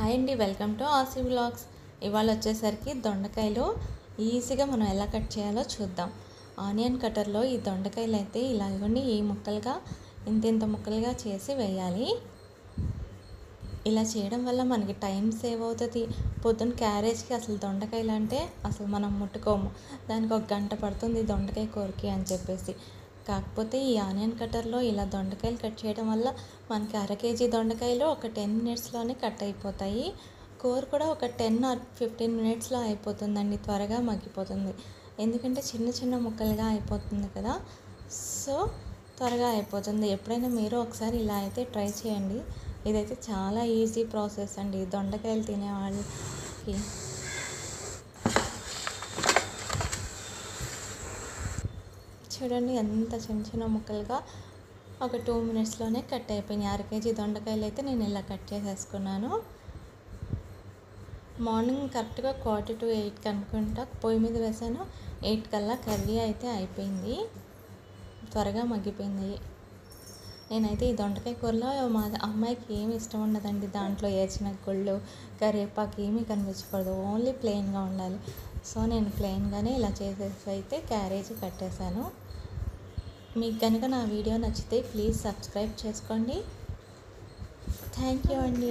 Hi అండి, welcome to ఆసి vlogs. ఇవాళ వచ్చేసరికి దొండకాయలు ఈజీగా మనం ఎలా కట్ చేయాలో చూద్దాం. ఆనియన్ కట్టర్లో ఈ దొండకాయలు అయితే ఇలాగండి ఈ ముక్కలుగా ఇంత ముక్కలుగా చేసి వేయాలి. ఇలా చేయడం వల్ల మనకి టైం సేవ్ అవుతుంది. పొద్దున్న క్యారేజ్కి అసలు దొండకాయలు అంటే అసలు మనం ముట్టుకోము, దానికి ఒక గంట పడుతుంది దొండకాయ కూరకి అని చెప్పేసి. కాకపోతే ఈ ఆనియన్ కట్టర్లో ఇలా దొండకాయలు కట్ చేయడం వల్ల మనకి 1/2 kg దొండకాయలు ఒక 10 minutesలోనే కట్ అయిపోతాయి. కూర కూడా ఒక 10 or 15 minutesలో అయిపోతుందండి, త్వరగా మగ్గిపోతుంది. ఎందుకంటే చిన్న చిన్న ముక్కలుగా అయిపోతుంది కదా, సో త్వరగా అయిపోతుంది. ఎప్పుడైనా మీరు ఒకసారి ఇలా అయితే ట్రై చేయండి. ఇదైతే చాలా ఈజీ ప్రాసెస్ అండి దొండకాయలు తినే వాళ్ళకి. చూడండి ఎంత చిన్న చిన్న ముక్కలుగా ఒక 2 minutesలోనే కట్ అయిపోయినాయి. 1/2 kg దొండకాయలు అయితే నేను ఇలా కట్ చేసేసుకున్నాను. మార్నింగ్ కరెక్ట్గా 7:45 అనుకుంటా పొయ్యి మీద వేసాను. 8 కల్లా కర్రీ అయితే అయిపోయింది, త్వరగా మగ్గిపోయింది. నేనైతే ఈ దొండకాయ కూరలో మా అమ్మాయికి ఏమి ఇష్టం ఉండదండి, దాంట్లో వేసిన గుళ్ళు కరివేపాకు ఏమీ కనిపించకూడదు, ఓన్లీ ప్లెయిన్గా ఉండాలి. సో నేను ప్లెయిన్గానే ఇలా చేసేసి అయితే క్యారేజీ కట్టేశాను. మీకు కనుక నా వీడియో నచ్చితే ప్లీజ్ సబ్స్క్రైబ్ చేసుకోండి. థ్యాంక్ యూ అండి.